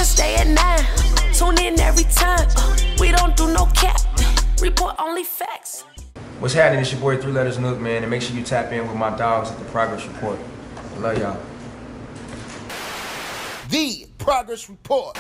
stay at 9. Tune in every time. We don't do no cap. Report only facts. What's happening? It's your boy 3LetterzNuk, man, and make sure you tap in with my dogs at the Progress Report. I love y'all. The Progress Report.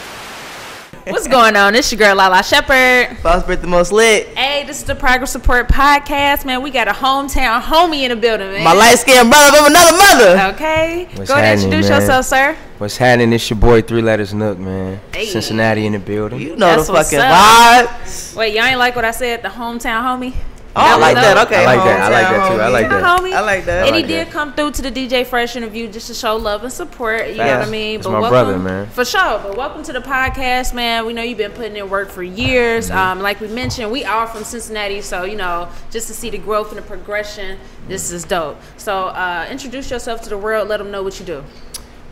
What's going on? It's your girl Lala Shepherd. Boss Brit the most lit. Hey, this is the Progress Report podcast, man. We got a hometown homie in the building, man. My light-skinned brother from another mother. Okay. What's Go ahead and happening, introduce man? yourself, sir. What's happening? It's your boy 3LetterzNuk, man. Hey. Cincinnati in the building. You know That's the what's fucking up. vibes. Wait, y'all ain't like what I said? The hometown homie? Oh, I like that. Okay. I like that. I like that too. I like Yeah, that. homie. I like that. And he like did that. come through to the DJ Fresh interview just to show love and support. You know what I mean? That's my brother, man. For sure. But welcome to the podcast, man. We know you've been putting in work for years. Like we mentioned, we are from Cincinnati, so you know, just to see the growth and the progression, this is dope. So introduce yourself to the world. Let them know what you do.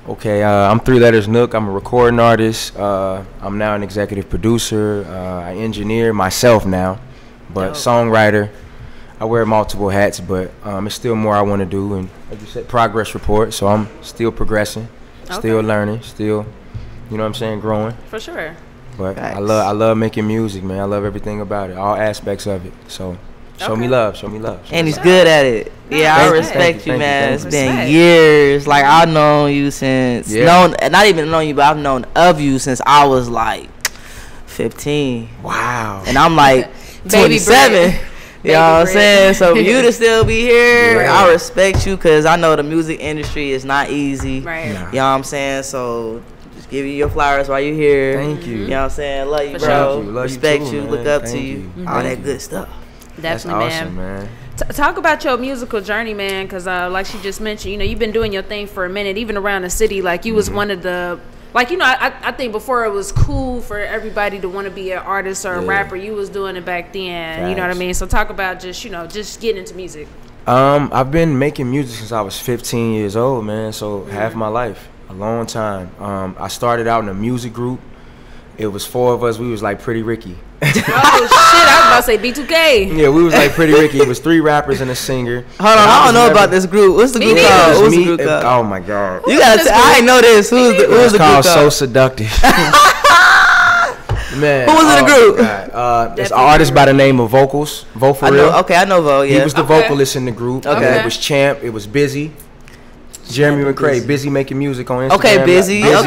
Okay, I'm 3LetterzNuk. I'm a recording artist. I'm now an executive producer. I engineer myself now, but Dope. songwriter. I wear multiple hats, but it's still more I want to do. And like you said, Progress Report. So I'm still progressing, still learning, still, you know what I'm saying, growing. For sure. But Facts. I love making music, man. I love everything about it, all aspects of it. So show me love, show me love. And he's good at it. Yeah, I Thank you, respect thank you, you, thank you, man. thank It's you. been Respect. years. Like I've known you since not even known you, but I've known of you since I was like 15. Wow. And I'm like Baby 27. bread. You know what I'm Baby saying? bread. So for you to still be here, Yeah. I respect you because I know the music industry is not easy. Right. You know what I'm saying? So just give you your flowers while you're here. Thank you. You know what I'm saying? Love you, For bro. sure. Thank you. Love you Respect too, you. man. Look up to Thank you. you. All that good stuff. That's Definitely, awesome, man. Talk about your musical journey, man, because like she just mentioned, you know, you've been doing your thing for a minute, even around the city. Like you was one of the, like, you know, I think before it was cool for everybody to want to be an artist or a Yeah. rapper. You was doing it back then. You know what I Facts. mean? So talk about just, you know, just getting into music. I've been making music since I was 15 years old, man. So half my life, a long time. I started out in a music group. It was 4 of us. We was like Pretty Ricky. Oh shit! I was about to say B2K. Yeah, we was like Pretty Ricky. It was 3 rappers and a singer. Hold on, And I don't know was about never- this group. What's the Me group neither. called? It was What's the me. group called? Oh my God. You gotta. this I ain't know this. Who's the It was group called So called? Seductive. Man, Who was in the group? God. It's an Definitely artist by the name of Vocals. Vo for I real. know. Okay, I know Vo. Yeah. He was the Okay. vocalist in the group. Okay. And it was Champ. It was Busy. Jeremy McCrae, Busy making music on Instagram. Okay, Busy. Okay, It was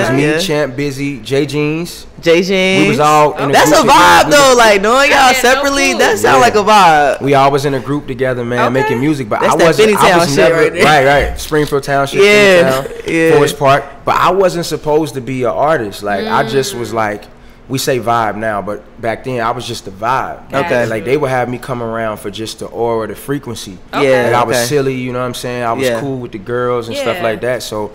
yeah, me, yeah. Champ, Busy, J Jeans. J Jeans. We was all in a That's a group vibe together. though. Like knowing y'all had no separately, clue. that sound Yeah. like a vibe. We all was in a group together, man, Okay. making music. But That's I that wasn't. I Finneytown was shit never right there. right. Springfield Township, Yeah, Finneytown, yeah. Forest Park. But I wasn't supposed to be an artist. Like I just was like. We say vibe now, but back then I was just a vibe. Okay. Like they would have me come around for just the aura, the frequency. Yeah, Like I was okay. silly, you know what I'm saying? I was Yeah. cool with the girls and stuff Yeah. like that. So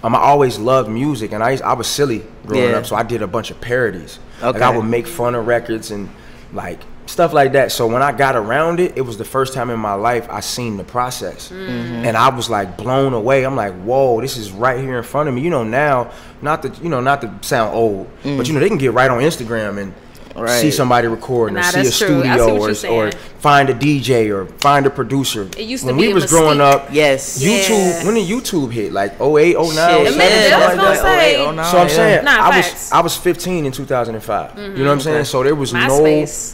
I always loved music, and I was silly growing Yeah. up. So I did a bunch of parodies. Like Okay. I would make fun of records and like stuff like that. So when I got around it, it was the first time in my life I seen the process, and I was like blown away. I'm like, whoa, this is right here in front of me. You know, now not to sound old, but you know they can get right on Instagram and Right. see somebody recording or Nah, see a that's true. I see studio what you're or saying. find a DJ or find a producer. It used to when be we a was growing mystique. up, Yes. YouTube, Yeah. when did YouTube hit? Like 08, 09, Shit, A minute, something I was like gonna that. say. So I'm saying Nah, facts. I was 15 in 2005. You know what I'm saying? So there was MySpace.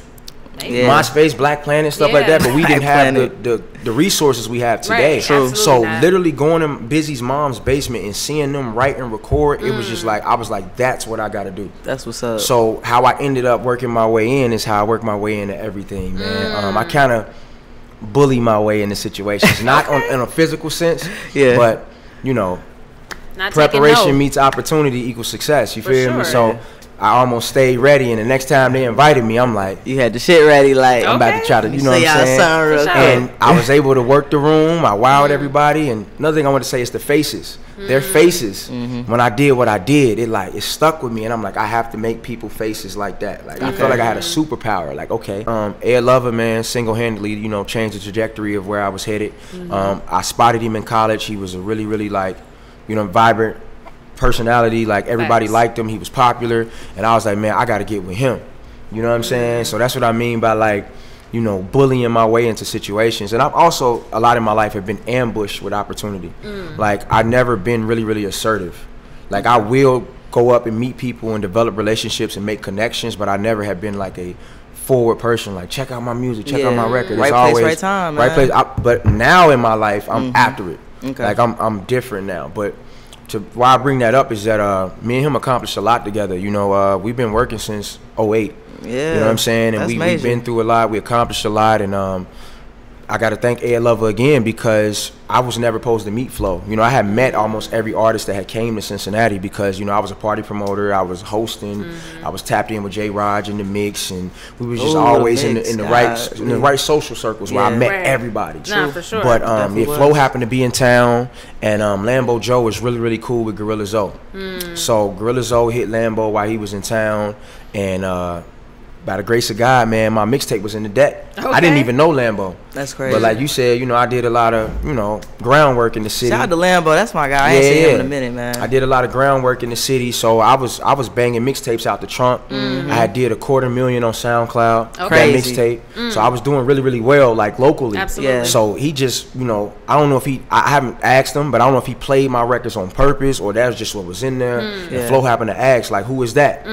Maybe. Yeah. MySpace, Black Planet, stuff like Yeah. that, but we Black didn't have Planet. the resources we have today. Right, True. So absolutely not. literally going to Busy's mom's basement and seeing them write and record, it was just like I was like, that's what I got to do. That's what's up. So how I ended up working my way in is how I work my way into everything, man. I kind of bully my way into situations, not in a physical sense, Yeah. but you know, Not taking preparation no. meets opportunity equals success. You For feel me? sure. So I almost stayed ready, and the next time they invited me, I'm like, you had the shit ready, like I'm about to Okay. try to, you know what say I'm y'all saying? something real For sure. quick. And I was able to work the room. I wowed everybody. And another thing I want to say is the faces. Their faces. When I did what I did, it stuck with me. And I'm like, I have to make people faces like that. Like I felt like I had a superpower. Like okay, Ed Lover, man, single-handedly, you know, changed the trajectory of where I was headed. I spotted him in college. He was a really, really like, you know, vibrant personality. Like everybody Facts. liked him. He was popular. And I was like, man, I got to get with him. You know what I'm saying? So that's what I mean by like, you know, bullying my way into situations. And I've also, a lot in my life, have been ambushed with opportunity. Like, I've never been really, really assertive. Like, I will go up and meet people and develop relationships and make connections, but I never have been like a forward person, like check out my music, check out my record. Right it's place, always right time, right man. place. But now in my life, I'm after it. Okay. Like I'm different now. But why I bring that up is that me and him accomplished a lot together. You know, we've been working since 08. Yeah, you know what I'm saying? And we've been through a lot. We accomplished a lot, and I got to thank Ed Lover again because I was never supposed to meet Flo. You know, I had met almost every artist that had came to Cincinnati because, you know, I was a party promoter, I was hosting, I was tapped in with J. Raj in the mix, and we was just always in the right social circles where I met everybody. Nah, for sure. But Flo happened to be in town, and Lambo Joe was really, really cool with Gorilla Zoe. So Gorilla Zoe hit Lambo while he was in town, and by the grace of God, man, my mixtape was in the deck. Okay. I didn't even know Lambo. That's crazy. But like you said, you know, I did a lot of, you know, groundwork in the city. Shout out to Lambo, that's my guy. I ain't seen him in a minute, man. I did a lot of groundwork in the city, so I was banging mixtapes out the trunk. I had did 250,000 on SoundCloud. Okay. That mixtape. So I was doing really, really well, like locally. Absolutely. Yeah. So he just, you know, I don't know if I haven't asked him, but I don't know if he played my records on purpose or that was just what was in there. And Flo happened to ask, like, who is that?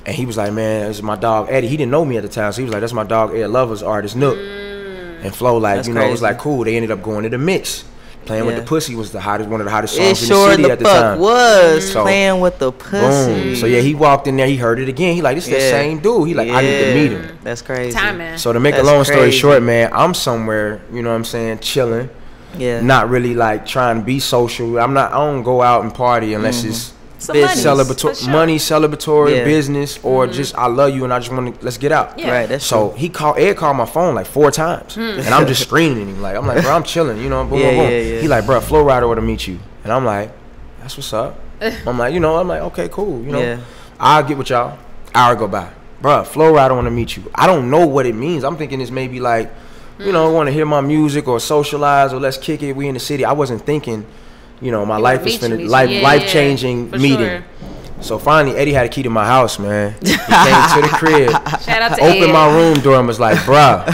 And he was like, man, this is my dog Eddie. He didn't know me at the time, so he was like, that's my dog Ed Lover's artist Nook. And Flo, like, that's you know, crazy. it was like cool. They ended up going to the mix. Playing with the Pussy was the hottest, one of the hottest It songs sure in the city at the time. was So, Playing with the Pussy. Boom. So yeah, he walked in there, he heard it again. He like, this is the same dude. He like, I need to meet him. That's crazy. Timing. So to make a long story short, man, I'm somewhere, you know what I'm saying, chilling. Yeah. Not really like trying to be social. I don't go out and party unless it's money, celebratory, business, or just I love you and I just want to, let's get out. Yeah. Right, that's so true. Ed called my phone like 4 times, and I'm just screaming at him like, I'm like, bro, I'm chilling, you know, boom, boom, boom. He like, bro, Flo Rida want to meet you, and I'm like, that's what's up. I'm like, you know, okay, cool, you know, I'll get with y'all. Hour go by, bro, Flo Rida want to meet you. I don't know what it means. I'm thinking it's maybe like, you know, want to hear my music or socialize or let's kick it. We in the city. I wasn't thinking, you know, my life is finna life changing meeting. Sure. So finally, Eddie had a key to my house, man. He came to the crib, shout out to opened Ed. my room door and was like, bruh,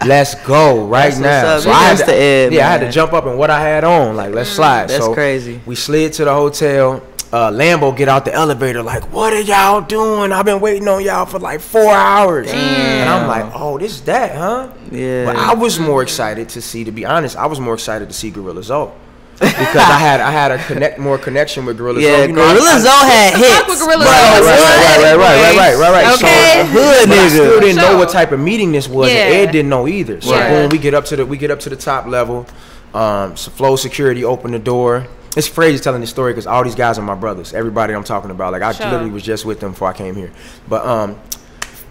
let's go right now. So I had to jump up and what I had on, like, let's slide. That's so crazy. We slid to the hotel. Lambo get out the elevator like, what are y'all doing? I've been waiting on y'all for like 4 hours. Damn. And I'm like, oh, this is that, huh? Yeah. But I was more excited to see, to be honest, I was more excited to see Gorilla Zoe. Because I had a more connection with Gorilla Zoe. Yeah, you know, Gorilla Zoe had hits. Right. Okay, so, hood nigga. I still didn't know what type of meeting this was, and Ed didn't know either. So boom, we get up to the top level. So Flo security opened the door. It's crazy telling this story because all these guys are my brothers. Everybody I'm talking about, like I literally was just with them before I came here. But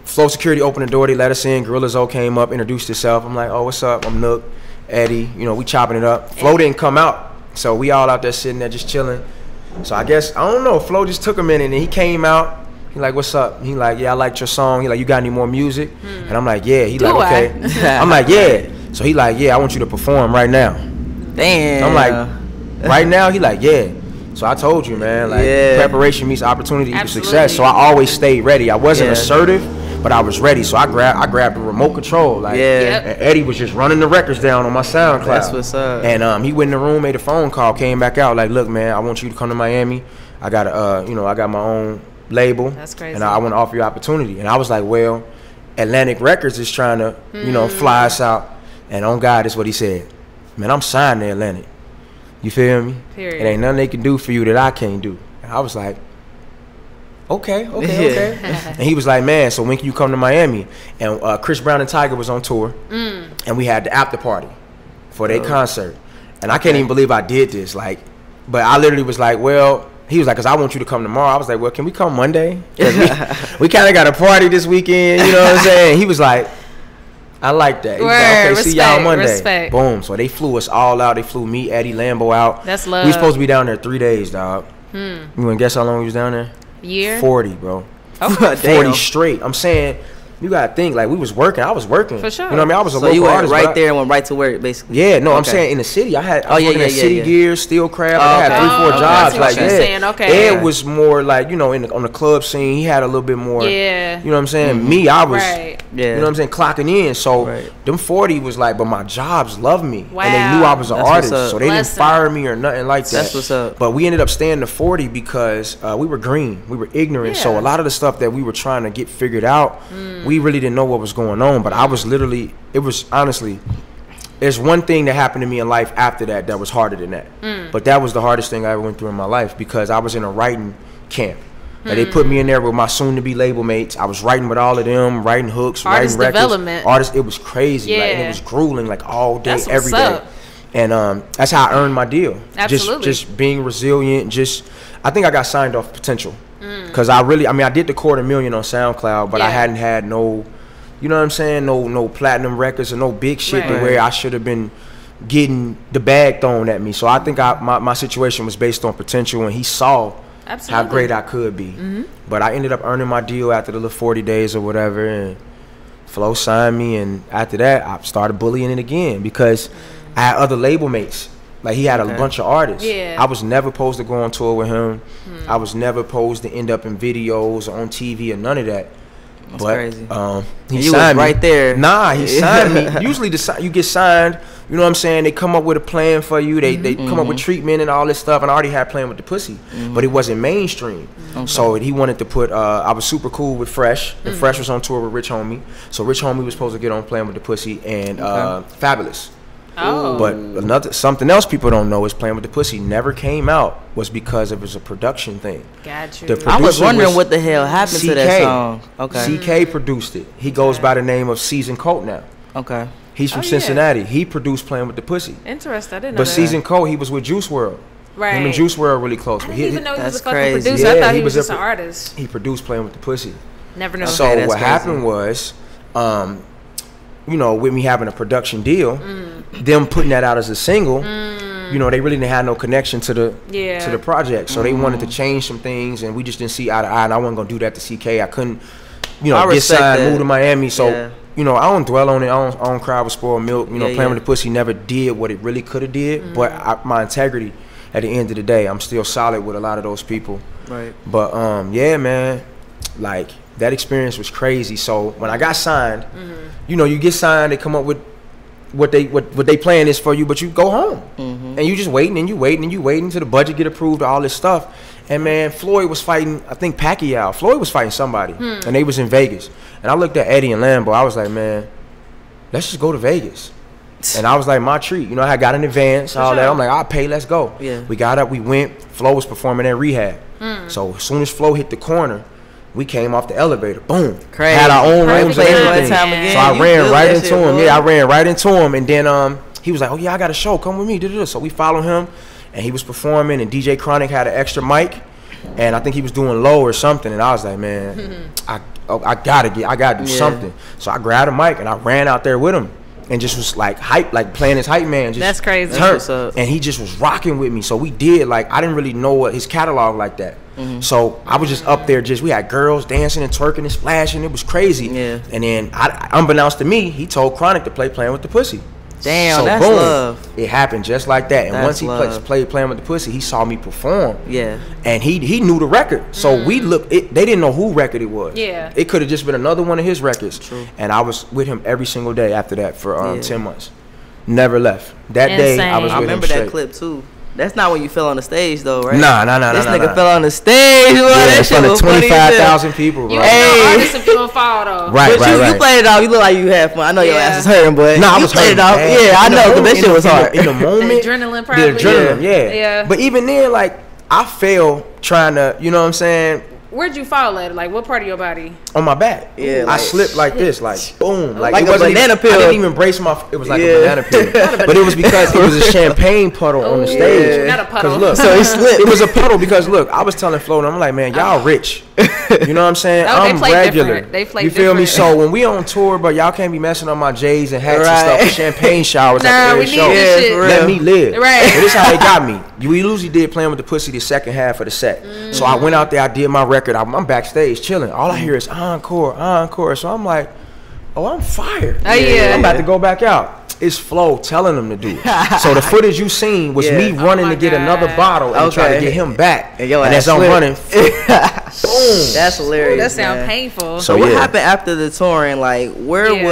Flo security opened the door. They let us in. Gorilla Zoe came up, introduced herself. I'm like, oh, what's up? I'm Nook, Eddie. You know, we chopping it up. Flo didn't come out, so we all out there sitting there just chilling. So I guess I don't know. Flo just took a minute and he came out. He like, what's up? He like, yeah, I liked your song. He like, you got any more music? And I'm like, yeah. He like, okay. I'm like, yeah. So he like, yeah, I want you to perform right now. Damn. I'm like, right now? He like, yeah. So I told you, man, like preparation meets opportunity equals success. So I always stayed ready. I wasn't assertive, but I was ready. So I grabbed the remote control. Like, and Eddie was just running the records down on my SoundCloud. That's what's up. And he went in the room, made a phone call, came back out, like, look, man, I want you to come to Miami. I got I got my own label. That's crazy. And I want to offer you opportunity. And I was like, well, Atlantic Records is trying to, fly us out. And on God, is what he said. Man, I'm signed to Atlantic. You feel me? Period. It ain't nothing they can do for you that I can't do. And I was like, okay. And he was like, man, so when can you come to Miami? And Chris Brown and Tiger was on tour, and we had the after party for their concert. And I can't even believe I did this. Like, but I literally was like, well, he was like, because I want you to come tomorrow. I was like, well, can we come Monday? We kind of got a party this weekend, you know what I'm saying? He was like, I like that. He was like, okay, see y'all Monday. Respect. Boom. So they flew us all out. They flew me, Eddie, Lambo out. That's love. We were supposed to be down there 3 days, dog. You want to guess how long we was down there? Year? 40, bro. Okay. 40 straight. I'm saying you gotta think, like, we was working. I was working. For sure. You know what I mean? I was a So local you went artist. right there and went right to work, basically. Yeah, no, I'm Okay. saying in the city. I was working at City yeah. Gear, Steel Craft. I had 3-4 jobs. I see what Like, you're saying. Okay. Ed was more like, you know, on the club scene. He had a little bit more. Yeah. You know what I'm saying? Me, I was. Right. Yeah. You know what I'm saying? Clocking in. So Right. them 40 was like, but my jobs loved me, Wow. and they knew I was an That's what's artist, up. so they Bless didn't fire me or nothing like that. That's what's up. But we ended up staying to 40 because we were green, we were ignorant. So Yeah. a lot of the stuff that we were trying to get figured out, we really didn't know what was going on. But I was literally, it was honestly, there's one thing that happened to me in life after that was harder than that. But that was the hardest thing I ever went through in my life because I was in a writing camp. Like they put me in there with my soon-to-be label mates. I was writing with all of them, writing hooks, Artist writing records. development. Artists, it was crazy. Like, and Yeah. it was grueling, like all day, That's what's every day. up. And that's how I earned my deal. Absolutely. Just being resilient. I think I got signed off potential. Because I did the $250,000 on SoundCloud, but I Yeah. hadn't had no, you know what I'm saying, no platinum records or no big shit to Right. where I should have been getting the bag thrown at me. So I think my situation was based on potential, and he saw Absolutely. how great I could be. But I ended up earning my deal after the little 40 days or whatever, and Flo signed me, and after that I started bullying it again because I had other label mates. Like he had a bunch of artists. Yeah. I was never supposed to go on tour with him. I was never supposed to end up in videos or on TV or none of that. That's But crazy. he You signed was me. right there. Nah, he signed me. Usually you get signed, you know what I'm saying? They come up with a plan for you. They come up with treatment and all this stuff. And I already had Playing with the Pussy, but it wasn't mainstream. So he wanted to put. I was super cool with Fresh, and Fresh was on tour with Rich Homie. So Rich Homie was supposed to get on Playing with the Pussy and Fabulous. Oh. But something else people don't know is Playing with the Pussy never came out was because it was a production thing. Got you. The I was producer wondering what the hell happened to that CK. song. Okay. CK produced it. He goes by the name of Season Coat now. Okay. He's from Oh, yeah. Cincinnati. He produced Playing with the Pussy. Interesting. I didn't know But that. Season Coat, he was with Juice WRLD. Right. Him and Juice WRLD really close. I But didn't even know he was a That's fucking crazy. producer. I Yeah, thought he he was was just a an artist. he produced Playing with the Pussy. Never knew. So that's what crazy. happened was, you know, with me having a production deal, them putting that out as a single, you know, they really didn't have no connection to the project. So they wanted to change some things, and we just didn't see eye to eye. And I wasn't gonna do that to CK. I couldn't, you know, I get respect signed, that. move to Miami. So Yeah. you know, I don't dwell on it. I don't cry with spoiled milk. You know, Yeah, Playing yeah. with the Pussy never did what it really could have did. But my integrity, at the end of the day, I'm still solid with a lot of those people. Right. But yeah, man, like that experience was crazy. So when I got signed, you know, you get signed, they come up with what they plan is for you, but you go home and you just waiting and you waiting and you waiting until the budget get approved, all this stuff. And man, Floyd was fighting, I think Pacquiao. Floyd was fighting somebody, and they was in Vegas. And I looked at Eddie and Lambo. I was like, man, let's just go to Vegas. And I was like, my treat. You know, I got an advance, all that. I'm like, I'll pay, let's go. Yeah. We got up, we went. Flo was performing at Rehab. So as soon as Flo hit the corner, we came off the elevator. Boom. Crazy. Had our own Perfect rooms and timing. everything. Time again. So I You ran killed right that into shit, him. boy. Yeah, I ran right into him. And then he was like, oh yeah, I got a show. Come with me. So we followed him, and he was performing, and DJ Chronic had an extra mic, and I think he was doing low or something. And I was like, man, I gotta do something. So I grabbed a mic and I ran out there with him, and just was like hype, like playing his hype man. Just That's crazy. turned. That's what's up. And he just was rocking with me. So we did, like, I didn't really know what his catalog like that. So I was just up there, we had girls dancing and twerking and splashing. It was crazy. Yeah. And then, unbeknownst to me, he told Chronic to play Playing with the Pussy. Damn, So that's boom, love. it happened just like that. And That's once he love. played Playing with the Pussy, he saw me perform. Yeah. And he knew the record. So we looked, they didn't know who record it was. Yeah. It could have just been another one of his records. True. And I was with him every single day after that for Yeah. 10 months. Never left. That day, I was Insane. with I him remember straight. that clip too. That's not when you fell on the stage though, right? Nah. This nah, nigga nah. fell on the stage. Boy, Yeah, that in shit front of was funny as hell. 25,000 people, bro. You Hey. ain't no artist if you don't fall though. Right, But you played it off. You look like you had fun. I know your Yeah. ass is hurting, but No, I you was played hurting it off. bad. Yeah, I In the know, because that moment- shit was hard. In the moment, adrenaline the probably. adrenaline, yeah. Yeah. But even then, like, I failed trying to, you know what I'm saying, Where'd you fall at? Like what part of your body? on my back. Yeah, I like- slipped like this, like boom, Like it a wasn't banana even, peel. I didn't even brace my. It was like Yeah. a banana peel, but it was because it was a champagne puddle on the Ooh, stage. not a puddle. 'Cause look, So he slipped. It was a puddle because look, I was telling Flo, I'm like, man, y'all rich. You know what I'm saying? Oh, they I'm play regular. different. They play you feel me? different. So when we on tour, but y'all can't be messing up my J's and hats and Right. stuff, with champagne showers Nah, at we the need show. this shit. for real. Let me live. Right. So this how they got me. We usually did Playing with the Pussy the second half of the set. So I went out there, I did my record. I'm backstage chilling. All I hear is encore, encore. So I'm like, oh, I'm fired. Oh, yeah. I'm about to go back out. It's Flo telling them to do it. So the footage you seen was me running my to get God. another bottle and try to Okay. get him back. And yo And ass as I'm slipped. running, boom. That's hilarious. That sounds man. painful. So what yeah. happened after the touring? Like, where Yeah.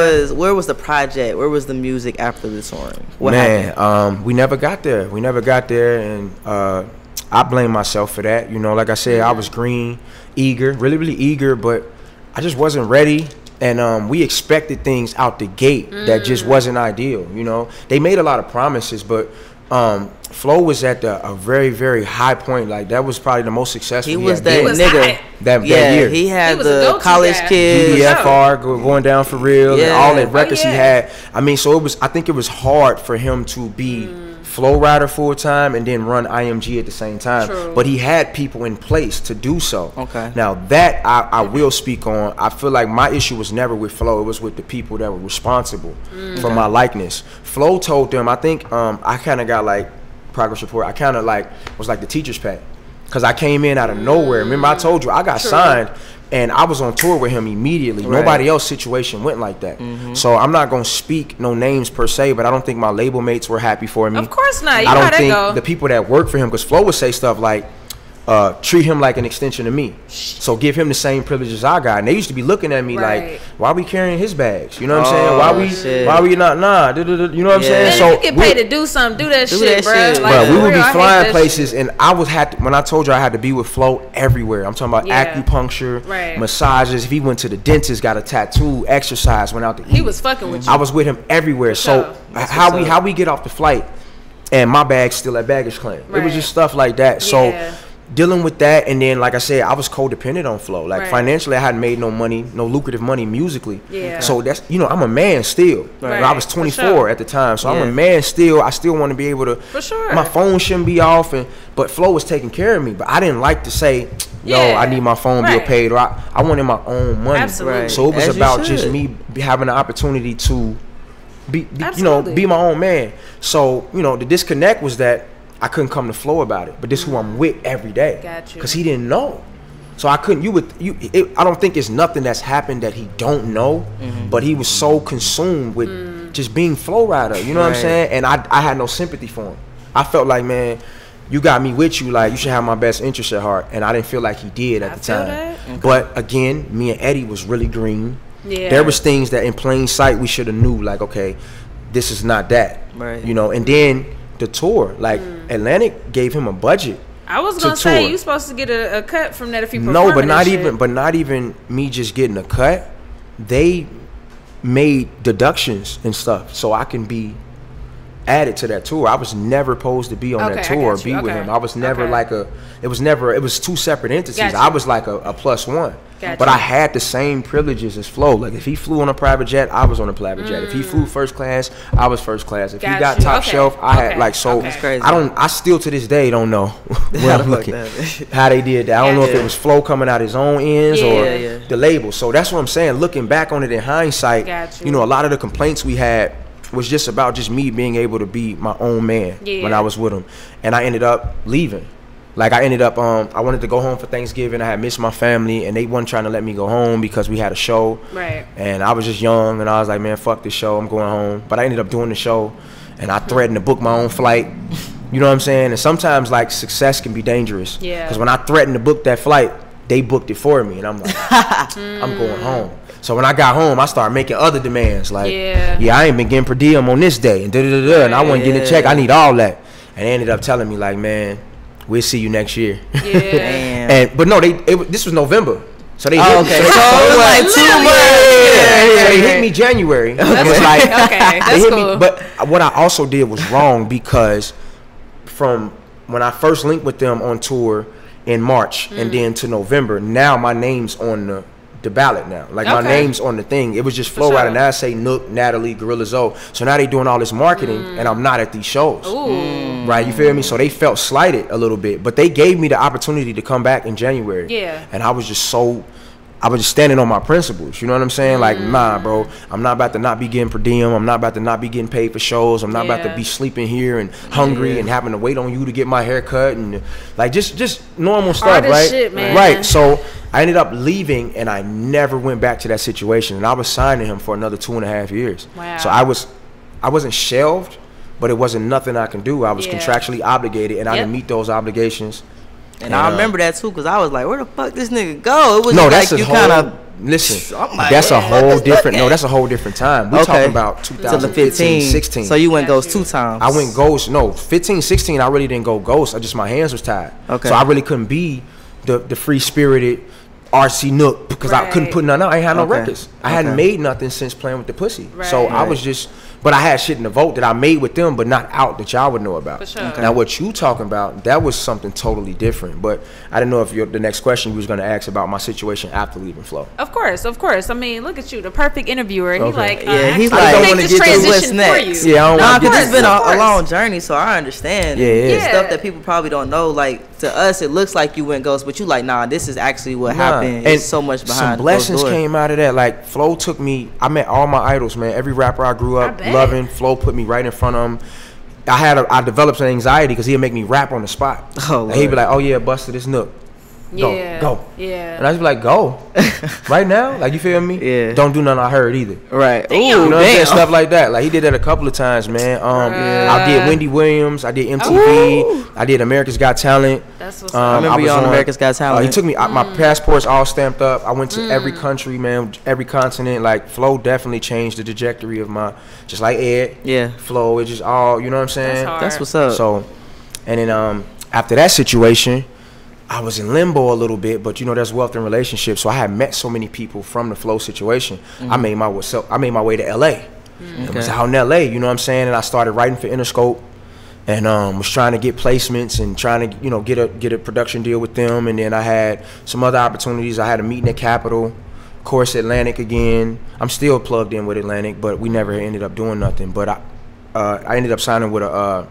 was the project? Where was the music after the touring? What Man, happened? we never got there. We never got there, and I blame myself for that. You know, like I said, I was green, eager, really, really eager, but I just wasn't ready. And we expected things out the gate that just wasn't ideal. You know, they made a lot of promises, but Flo was at a very, very high point. Like that was probably the most successful. He was had that been was nigga. hot. that Yeah, year. he had He was a the go-to college guy. kids. Yeah. DDFR going down for real, and Yeah. all that Oh, records yeah. he had. I mean, so it was. I think it was hard for him to be Flo Rida full time and then run IMG at the same time. True. But he had people in place to do so. Okay. Now that I will speak on. I feel like my issue was never with Flo. It was with the people that were responsible for my likeness. Flo told them. I think I kind of got like progress report. I kind of like was like the teacher's pet. Cause I came in out of nowhere. Remember I told you I got signed and I was on tour with him immediately. Right. Nobody else situation went like that. So I'm not gonna speak no names per se, but I don't think my label mates were happy for me. Of course not. You I know don't how that think go. the people that work for him, cause Flo would say stuff like, treat him like an extension of me. So give him the same privileges I got. And they used to be looking at me Right. like, why we carrying his bags? You know what I'm Oh, saying? shit. Why we not you know what I'm Yeah. saying? Man, So if you get paid to do something, do that shit, that bro. shit. Like, Bro, for we would real, be I hate flying that places, shit. and I was when I told you I had to be with Flo everywhere. I'm talking about Yeah. acupuncture, Right. massages. If he went to the dentist, got a tattoo, exercise, went out to eat. He was fucking with you. I was with him everywhere. For So sure. That's how what's we up. get off the flight, and my bag's still at baggage claim. It Right. was just stuff like that. So Yeah. dealing with that, and then like I said, I was codependent on Flo. Like Right. financially, I hadn't made no money, no lucrative money musically. Yeah. So that's I'm a man still. Right. And I was For 24 sure. at the time, so I'm Yeah. a man still. I still want to be able to. For sure. My phone shouldn't be off, but Flo was taking care of me. But I didn't like to say, yo, Yeah. I need my phone bill Right. paid, or I wanted my own money. Absolutely. Right. So it was As you about just should. me having the opportunity to be Absolutely. be my own man. So the disconnect was that I couldn't come to Flo about it, but this is who I'm with every day. Got you. Because he didn't know. So I couldn't. I don't think it's nothing that's happened that he don't know, but he was so consumed with just being Flo Rida. You know what I'm Right. saying? And I had no sympathy for him. I felt like, man, you got me with you. Like you should have my best interest at heart, and I didn't feel like he did at I the feel time. that. But again, me and Eddie was really green. Yeah. There was things that in plain sight we should have knew. Like, okay, this is not that. Right. And then the tour, like Atlantic gave him a budget. I was to gonna say tour. you supposed to get a cut from that if you No, performing but not and shit. even me just getting a cut. They made deductions and stuff so I can be added to that tour. I was never supposed to be on that Okay, I tour or got be you. with Okay. him. I was never Okay. it was two separate entities. Got you. I was like a plus one. Got But you. I had the same privileges as Flo. Like if he flew on a private jet, I was on a private jet. If he flew first class, I was first class. If he Got got you. top Okay. shelf, I had Okay. like so. Okay. That's crazy. I still to this day don't know where How the I'm fuck looking that- how they did that. I don't know if Yeah. it was Flo coming out his own ends or Yeah. Yeah. the label. So that's what I'm saying. Looking back on it in hindsight, Got you. a lot of the complaints we had was just about just me being able to be my own man Yeah. when I was with him, and I ended up leaving. Like I ended up, I wanted to go home for Thanksgiving. I had missed my family, and they wasn't trying to let me go home because we had a show. Right. And I was just young, and I was like, man, fuck this show. I'm going home. But I ended up doing the show, and I threatened to book my own flight. You know what I'm saying? And sometimes like success can be dangerous. Yeah. Because when I threatened to book that flight, they booked it for me, and I'm like, I'm going home. So when I got home, I started making other demands like, Yeah. I ain't been getting per diem on this day, and da-da-da-da, and I wasn't getting a check. I need all that. And they ended up telling me like, man, we'll see you next year. Yeah. Damn. But no, this was November, so they hit Oh, me. okay. So So it was like 2 months. So they hit me January. That's It's like, okay. they That's hit cool. me, but what I also did was wrong because from when I first linked with them on tour in March and then to November, now my name's on the the ballot now. Like my Okay. name's on the thing. It was just Flo sure. Rida. Now I say Nook, Natalie, Gorilla Zoe. So now they doing all this marketing, and I'm not at these shows. Ooh. Right, you feel me? So they felt slighted a little bit, but they gave me the opportunity to come back in January. Yeah. And I was just standing on my principles. You know what I'm saying? Like, nah, bro, I'm not about to not be getting per diem. I'm not about to not be getting paid for shows. I'm not about to Yeah. be sleeping here and hungry and having to wait on you to get my hair cut and like just normal stuff, Artist right? shit, man. Right. So I ended up leaving, and I never went back to that situation. And I was signed to him for another 2.5 years. Wow. So I wasn't shelved, but it wasn't nothing I can do. I was Yeah. contractually obligated, and I didn't Yep. meet those obligations. And I remember that too, because I was like, where the fuck this nigga go? It was No, just that's like a you whole. kind of. Listen, I'm like, that's a where the fuck whole is different. Nook No, at? that's a whole different time. We're talking about To the 2015, 15, 16. So you went Got ghost you. 2 times. I went ghost. No, 15, 16. I really didn't go ghost. My hands was tied. Okay. So I really couldn't be the free spirited RC Nook because I couldn't Right. put none out. I ain't had no Okay. records. I hadn't made nothing since playing with the pussy. So Right. I was just. But I had shit in the vote that I made with them, but not out that y'all would know about. For sure. Okay. Now what you talking about? That was something totally different. But I didn't know if the next question you was gonna ask about my situation after leaving Flo. Of course, of course. I mean, look at you, the perfect interviewer. He Okay. like, Yeah, he's actually like, don't make wanna this get to what's transition for next. you. Yeah, I don't Nah, wanna because get it's been of course. a long journey, so I understand. Yeah, yeah. Yeah. Stuff that people probably don't know. Like, to us, it looks like you went ghost, but you like, nah, this is actually what happened. And It's so much behind some blessings closed doors. came out of that. Like Flo took me. I met all my idols, man. Every rapper I grew up bet. loving. Flo put me right in front of him. I developed an anxiety because he'd make me rap on the spot. Oh, And he'd be Lord. like, "Oh yeah, Buster, this Nook. Go, Yeah. go." Yeah. And I'd be like, "Go, right now." Like, you feel me? Yeah. Don't do nothing I heard either. Right. Damn. Ooh, You know what I'm saying? damn. Stuff like that. Like he did that a couple of times, man. I did Wendy Williams. I did MTV. I did America's Got Talent. That's what's I up. remember you on America's Got Talent. He took me. My passport's all stamped up. I went to every country, man, every continent. Like Flo definitely changed the trajectory of my, just like Ed. Yeah. Flo, it's just all, you know what I'm saying? That's hard. That's what's up. So, and then after that situation, I was in limbo a little bit, but you know there's wealth in relationships. So I had met so many people from the Flo situation. I made my way to LA. And was out in LA, you know what I'm saying? And I started writing for Interscope, and was trying to get placements and trying to get a production deal with them. And then I had some other opportunities. I had a meeting at Capitol, of course Atlantic again. I'm still plugged in with Atlantic, but we never ended up doing nothing. But I ended up signing with a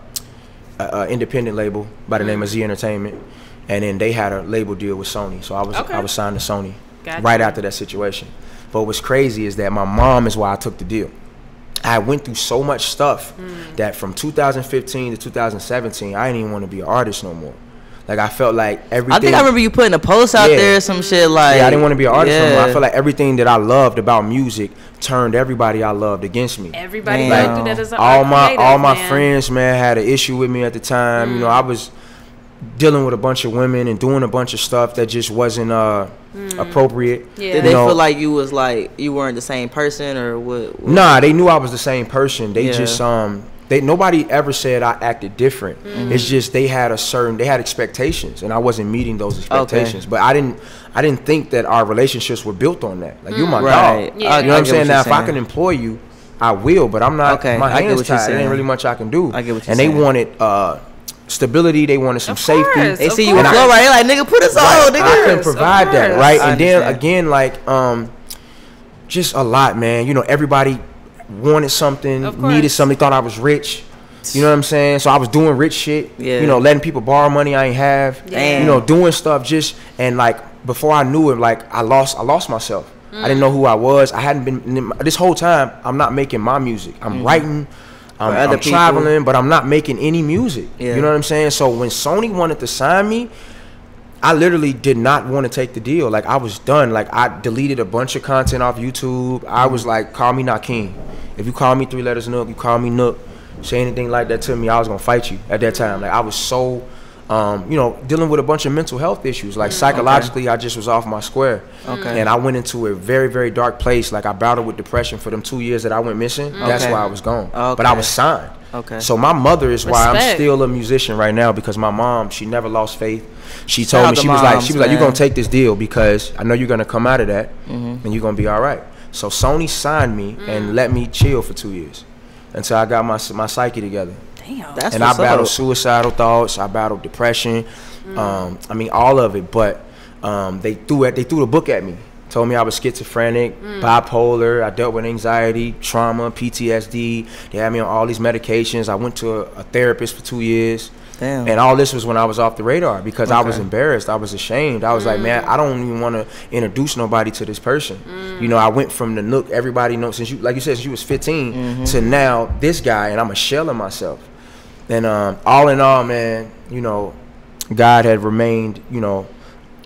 independent label by the name of Z Entertainment. And then they had a label deal with Sony, so I was signed to Sony Gotcha. right after that situation. But what's crazy is that my mom is why I took the deal. I went through so much stuff that from 2015 to 2017, I didn't even want to be an artist no more. Like I felt like everything. I think I remember you putting a post out Yeah. there, some shit like. Yeah, I didn't want to be an artist no more. I Yeah. felt like everything that I loved about music turned everybody I loved against me. Everybody Damn. go through that as an all art my creative, man. friends, man, had an issue with me at the time. You know, I was dealing with a bunch of women and doing a bunch of stuff that just wasn't appropriate. Yeah. Did You they know, feel like you was like you weren't the same person or what? Nah, they knew I was the same person. They Yeah. just nobody ever said I acted different. It's just they had expectations and I wasn't meeting those expectations. But I didn't think that our relationships were built on that. Like you're my Right. dog. Yeah. You know what I'm I get saying? what Now you're if I saying. can employ you, I will, but I'm not Okay, my I get hands what you're tied. There ain't saying. really much I can do. I get what you're and saying. they wanted stability, they wanted some Of safety. course. They Of see you with course. Flo, right? They like, nigga, put us on, I nigga. couldn't provide that, course. right? I And then understand. again, like just a lot, man. You know, everybody wanted something, Of course. needed something, thought I was rich. You know what I'm saying? So I was doing rich shit. Yeah. You know, letting people borrow money I ain't have. Damn. You know, doing stuff just and like before I knew it, like I lost myself. I didn't know who I was. I hadn't been this whole time. I'm not making my music. I'm writing. other I'm people. traveling, but I'm not making any music. Yeah. You know what I'm saying? So when Sony wanted to sign me, I literally did not want to take the deal. Like I was done. Like I deleted a bunch of content off YouTube. I was like, call me not king. If you call me 3LetterzNuk, you call me Nook. Say anything like that to me, I was gonna fight you at that time. Like I was so, dealing with a bunch of mental health issues. Like psychologically, I just was off my square. Okay. And I went into a very, very dark place. Like I battled with depression for them 2 years that I went missing. That's Okay. why I was gone. Okay. But I was signed. Okay. So my mother is why I'm Respect. still a musician right now, because my mom, she never lost faith. She Shout told out me, to she was moms, like, you're man. gonna take this deal because I know you're gonna come out of that and you're gonna be all right. So Sony signed me and let me chill for 2 years until I got my psyche together. Damn. That's And I what's battled up. suicidal thoughts. I battled depression. I mean, all of it. But they threw the book at me. Told me I was schizophrenic, bipolar. I dealt with anxiety, trauma, PTSD. They had me on all these medications. I went to a therapist for 2 years. Damn. And all this was when I was off the radar because I was embarrassed. I was ashamed. I was like, man, I don't even want to introduce nobody to this person. You know, I went from the Nook, everybody knows, since you, like you said, since you was 15 to now this guy, and I'm a shell of myself. And all in all, man, you know, God had remained, you know,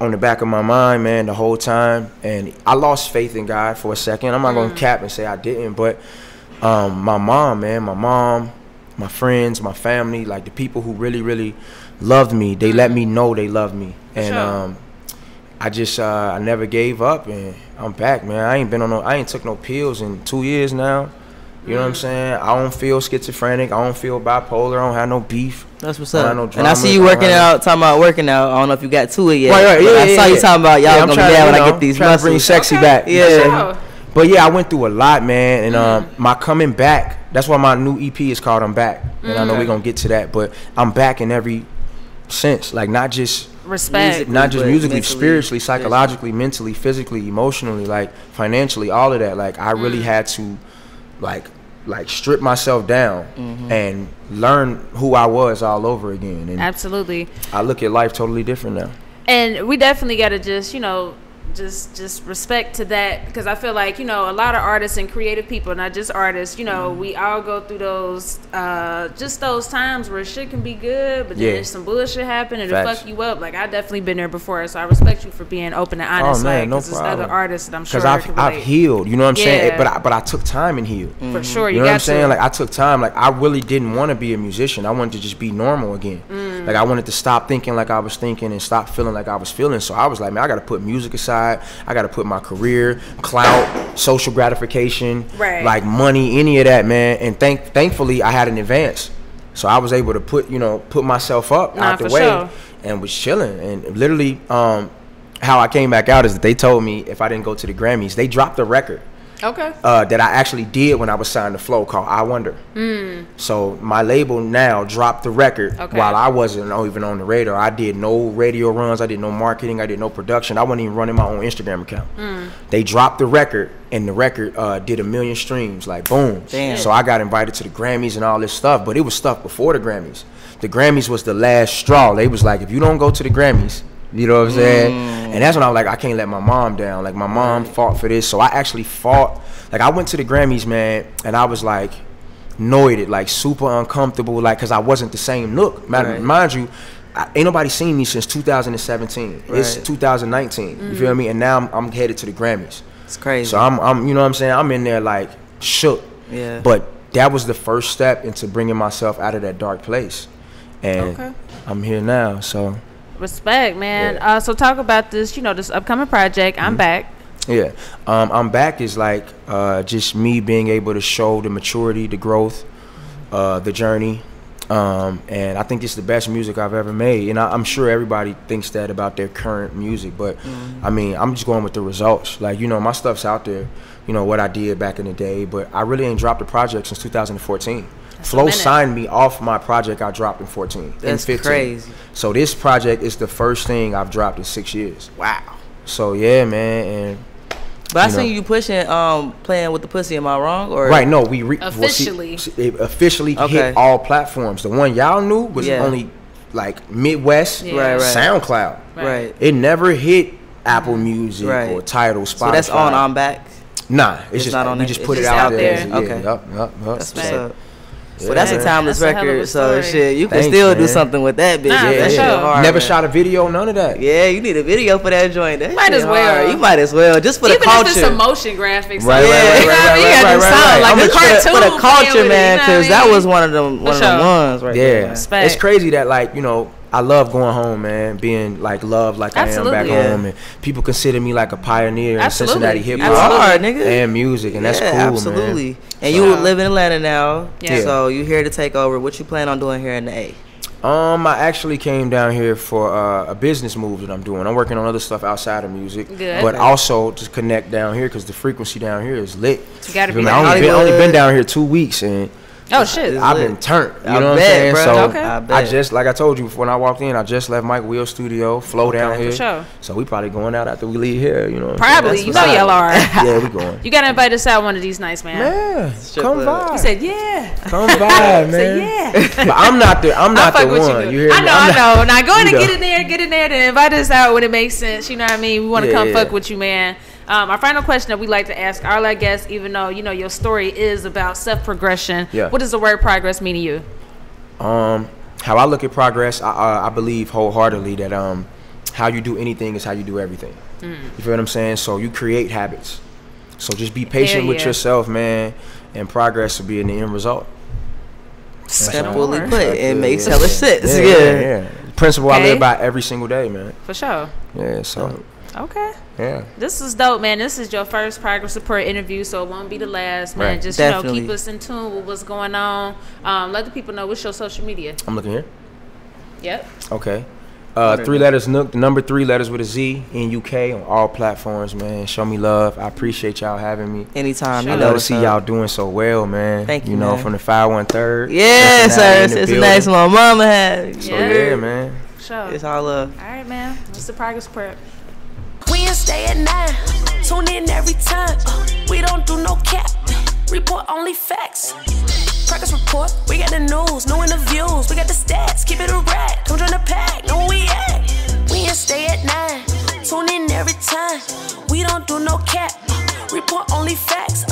on the back of my mind, man, the whole time. And I lost faith in God for a second. I'm not going to cap and say I didn't, but my mom, man, my friends, my family, like the people who really, really loved me, they let me know they loved me. And I just, I never gave up, and I'm back, man. I ain't took no pills in 2 years now. You know what I'm saying? I don't feel schizophrenic. I don't feel bipolar. I don't have no beef. That's what's up. No and I see you working out, talking about working out. I don't know if you got to it yet. Right, I saw you talking about y'all gonna be there when I get these muscles. Bring sexy back. Yeah. But yeah, I went through a lot, man, and my coming back. That's why my new EP is called "I'm Back," and I know we're gonna get to that. But I'm back in every sense, like not just respect, not just musically, spiritually, psychologically, mentally, physically, emotionally, like financially, all of that. Like I really had to, like strip myself down and learn who I was all over again. And absolutely, I look at life totally different now. And we definitely got to just, you know, just respect to that, because I feel like, you know, a lot of artists and creative people, not just artists, you know, we all go through those just those times where shit can be good, but then there's some bullshit happen and it'll fuck you up. Like I definitely been there before, so I respect you for being open and honest. Oh man, like, no problem. There's other artists that I'm sure because I've healed, you know what I'm saying? But I took time and healed. For sure, you know what I'm saying? Like I took time. Like I really didn't want to be a musician. I wanted to just be normal again. Like I wanted to stop thinking like I was thinking and stop feeling like I was feeling. So I was like, man, I got to put music aside. I got to put my career, clout, social gratification, like money, any of that, man. And thankfully I had an advance, so I was able to put myself up out the way and was chilling. And literally how I came back out is that they told me if I didn't go to the Grammys, they dropped the record that I actually did when I was signed to Flo called I Wonder. So my label now dropped the record while I wasn't even on the radar. I did no radio runs, I did no marketing, I did no production. I wasn't even running my own Instagram account. They dropped the record, and the record did 1 million streams, like boom. Damn. So I got invited to the Grammys and all this stuff, but it was stuff before the Grammys. The Grammys was the last straw. They was like, if you don't go to the Grammys, you know what I'm saying? And that's when I was like, I can't let my mom down. Like my mom fought for this, so I actually fought. Like I went to the Grammys, man, and I was like noited, like super uncomfortable, like because I wasn't the same Nook. Mind you, ain't nobody seen me since 2017. It's 2019. You feel me? And now I'm headed to the Grammys. It's crazy. So I'm you know what I'm saying? I'm in there like shook. Yeah. But that was the first step into bringing myself out of that dark place, and I'm here now. So. Respect, man. So talk about this, you know, this upcoming project, I'm Back. Yeah. I'm Back is like just me being able to show the maturity, the growth, the journey. And I think this is the best music I've ever made. And I'm sure everybody thinks that about their current music. But, I mean, I'm just going with the results. Like, you know, my stuff's out there, you know, what I did back in the day. But I really ain't dropped a project since 2014. Flo signed me off my project I dropped in 14. That's in 15. crazy. So this project is the first thing I've dropped in 6 years. Wow. So yeah, man. And but I seen you pushing Playing with the Pussy. Am I wrong? Or right? No, we officially it officially hit all platforms. The one y'all knew was only like Midwest, SoundCloud. Right. It never hit Apple Music or Tidal, Spotify. So that's on I'm Back. Nah, it's just not on. We just put it out there. Okay. Yup. That's what's up. Well, that's a timeless record, so shit, you can still do something with that bitch. That shit hard, never shot a video, none of that. Yeah, you need a video for that joint. That might as well. You might as well, just for the culture. Even if it's some motion graphics. Right. Like a cartoon for the culture, man, because that was one of them ones right there. Yeah, it's crazy that, like, you know, I love going home, man, being like loved like I am back home, and people consider me like a pioneer in Cincinnati hip hop and music, and that's cool, absolutely. Man. And you live in Atlanta now, so you here to take over. What you plan on doing here in the A? I actually came down here for a business move that I'm doing. I'm working on other stuff outside of music, but also to connect down here because the frequency down here is lit. You gotta be. I only been down here 2 weeks, and Oh shit! I've been turned. You know what I'm saying? Bro. So Okay. I just, like I told you when I walked in, I just left Mike Will's studio, Flo down here. For sure. So we probably going out after we leave here. You know what I'm Probably. saying? You know y'all are. Yeah, we going. You gotta invite us out one of these nights, man. Man, Strip come club. by. He said, "Yeah." Come by, man. Said, "Yeah." But I'm not the fuck with one. You hear me? I know. Now go ahead and You know. get in there, then invite us out when it makes sense. You know what I mean? We want to come Yeah. fuck with you, man. Our final question that we like to ask all our guests, even though you know your story is about self-progression. Yeah. What does the word progress mean to you? How I look at progress, I believe wholeheartedly that how you do anything is how you do everything. You feel what I'm saying? So you create habits. So just be patient with yourself, man, and progress will be in the end result. Simply Sure. put, it makes hella sense. Yeah. Principle I Okay. live by every single day, man. For sure. Yeah, so Okay. yeah. This is dope, man. This is your first Progress Report interview, so it won't be the last, man. Right. Just Definitely. keep us in tune with what's going on. Let the people know what's your social media. I'm looking here. Yep. Okay. 3LetterzNuk, the number 3 letters with a Z in UK on all platforms, man. Show me love. I appreciate y'all having me. Anytime, Sure. you I know. love to what's see up. y'all doing so well, man. Thank you, You know, man. from the 513. Yes, sir. in the It's a building. nice my mama had. So Yeah. yeah, man. Sure. It's all love. All right, man. What's the Progress Report? Wednesday at 9. Tune in every time. We don't do no cap. Report only facts. Progress Report. We got the news, no interviews. We got the stats. Keep it a rat. Come join the pack. Know where we at. Wednesday at 9. Tune in every time. We don't do no cap. Report only facts.